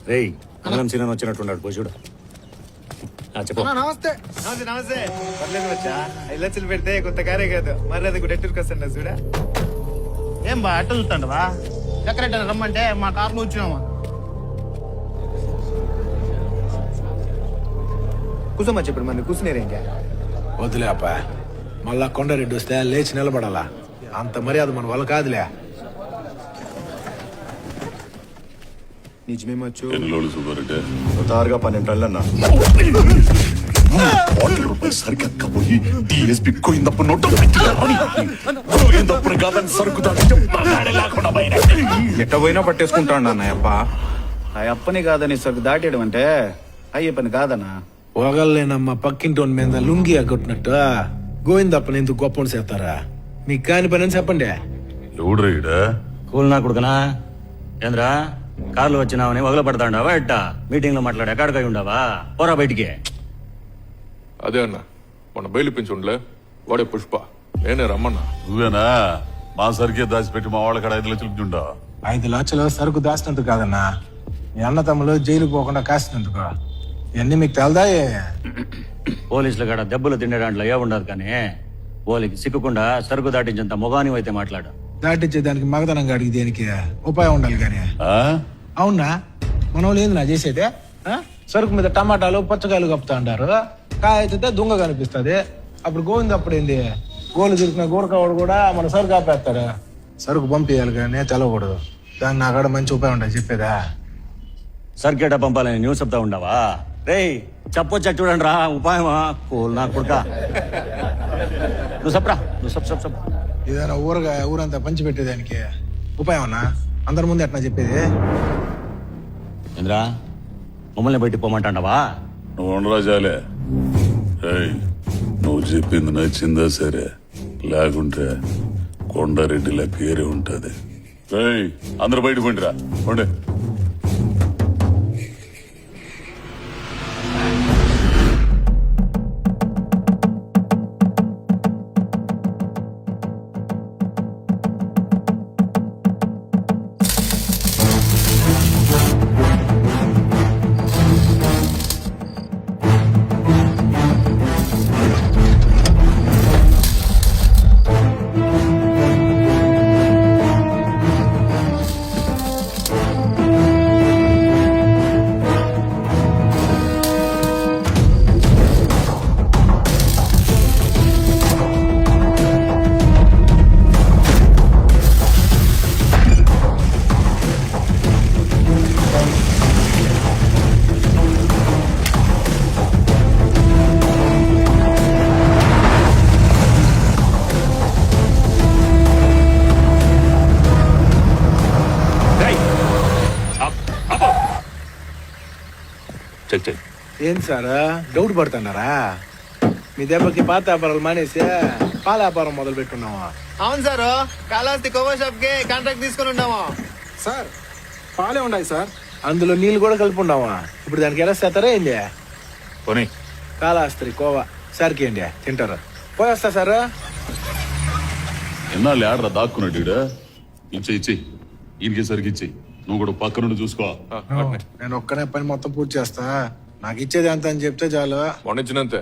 రేయ్ అన్నం సీనన్ వచ్చినట్టున్నాడు పోయి చూడు. చెప్పు. నమస్తే నమస్తే నమస్తే. పర్లేదు వచ్చా 5 లక్షలు పెడితే కొత్త కారే కాదు మరి అది డెట్టూర్కి వస్తాను చూడా. ఏం బా అట్ట చూస్తాండవా? సెక్రటరీ రమ్మంటే మా కార్లో వచ్చినామా? కూసమ్మా చెప్పండి మరి కూర్చునేరే ఇంకా. వద్దులే అప్ప, మళ్ళా కొండారెడ్డి వస్తే లేచి నిలబడాలా. అంత మర్యాద మన వల్ల కాదులే. నిజమేమొచ్చు ఎన్ని లోడ్లు సుబ్బారెడ్డి? తారుగా 12 టన్నులన్నా. రూపాయలు సరికెక్కబోయి డిఎస్పీ కోయిందప్పుడు నోట్ కోయిందప్పుడు కాదని సరుకు లేకుండా ఎట్ట పోయినా పట్టేసుకుంటాడు అన్న అప్ప. ఆ అప్పని కాదని సరుకు దాటేయడం అంటే అయ్యే పని కాదన్నా. పోగలేనమ్మా పక్కింటోని మీద లుంగి అగ్గొట్టినట్టు గోవిందప్పని ఎందుకు గొప్పని చేస్తారా? మీకు కాని పని అని చెప్పండి. ఎవడు ఈడ? కూల్ నా కొడుకునా ఏంద్రా కార్లు వచ్చినావని వగల పడతాండావా? ఎట్ట మీటింగ్ లో మాట్లాడే ఎక్కడికై ఉండవా? పోరా బయటికి. అదే అన్న మొన్న బయలు పెంచుండలే వాడే పుష్ప, నేనే రమ్మన్నా. నువ్వేనా? మా సరికే దాచిపెట్టి మా వాళ్ళ కాడ 5 లక్షలు తింటా. 5 లక్షలు సరుకు దాచినందుకు కాదన్నా, మీ అన్న తమ్ములు జైలుకు పోకుండా కాసినందుకు. ఇవన్నీ మీకు తెలదా? పోలీసులు కాడ దెబ్బలు తిండే దాంట్లో ఏ ఉండదు, కానీ పోలీకి సిక్కకుండా సరుకు దాటించేంత మొగాని అయితే మాట్లాడు. దాటించే దానికి మగతనం గాడికి దేనికి ఉపాయం ఉండాలి కానీ. ఆ? అవునా, మన వాళ్ళు ఏంది నా చేసేదే? సరుకు మీద టమాటాలు పచ్చకాయలు కప్పుతా అంటారు, కాయ అయితే దుంగ కనిపిస్తుంది. అప్పుడు గోవింద అప్పుడు ఏంది, గోలు దొరికిన గోరకావాడు కూడా మన సరుకు ఆపేస్తాడు. సరుకు పంపించాలి కానీ తెలవకూడదు. దాన్ని నా కాడ మంచి ఉపాయం ఉండదు చెప్పేదా. సర్కేట పంపాలని న్యూస్ చెప్తా ఉండవా? రేయ్ చెప్పొచ్చా చూడండి రా ఉపాయమా. కూల్ నా కొడుక నువ్వు సప్రా, నువ్వు సప్. ఏదైనా ఊరంతా పంచి పెట్టేదానికి ఉపాయం అన్నా, అందరి ముందు ఎట్లా చెప్పేది? ఇంద్రా మమ్మల్ని బయటికి పోమంటావా? నువ్వు ఉండరా జాలే. నువ్వు చెప్పింది నచ్చిందా సరే, లేకుంటే కొండారెడ్డిలా పేరే ఉంటది. అందరు బయట పండిరా పండే. ఏం సార్ డౌట్ పడుతున్నారా? మీ దెబ్బకి పాత వ్యాపారాలు మానేసి పాల వ్యాపారం మొదలు పెట్టుకున్నావా? అవును సార్, కాళహస్తి కోవా షాప్ కి కాంట్రాక్ట్ తీసుకుని ఉన్నాము సార్. పాలే ఉన్నాయి సార్, అందులో నీళ్ళు కూడా కలిపి ఉన్నావా? ఇప్పుడు దానికి ఎలా చేస్తారా ఏంది? పోనీ కాళహస్తి కోవా సార్కి ఏంటి తింటారు? పోయేస్తా సార్. ఎన్నాళ్ళు ఆడరా దాక్కున్నాడు ఈడ? ఇచ్చి ఈయనకి సరికి ఇచ్చి, నువ్వు కూడా పక్క నుండి చూసుకో. నేను ఒక్కనే పని మొత్తం పూర్తి చేస్తా, నాకు ఇచ్చేది ఎంత అని చెప్తే చాలు. మొన్నిచ్చినంతే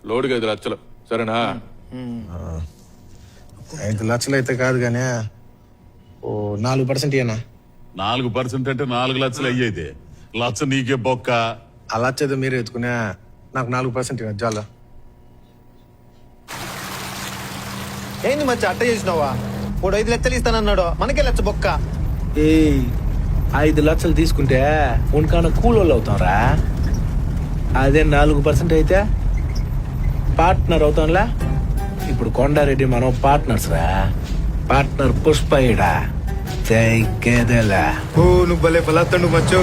లోడుగా 5 లక్షలు సరేనా? 5 లక్షలు అయితే కాదు కానీ 4% ఇయ్యనా? 4% అంటే 4 లక్షలు అయ్యేది. లక్ష నీకే బొక్క. ఆ లక్ష ఏదో మీరు ఎత్తుకునే, నాకు 4% ఇవ్వండి చాలు. ఏంది మధ్య అట్ట చేసినావా? 5 లక్షలు ఇస్తానన్నాడు, మనకే లక్ష బొక్క. 5 లక్షలు తీసుకుంటే ఉనకాన కూలోళ్ళు అవుతాంరా. అదే 4% అయితే పార్ట్నర్ అవుతాంలా. ఇప్పుడు కొండారెడ్డి మనం పార్ట్నర్స్ రా. పార్ట్నర్ పుష్ప ఈడ. నువ్వు భలే బలత్తండు మచ్చు.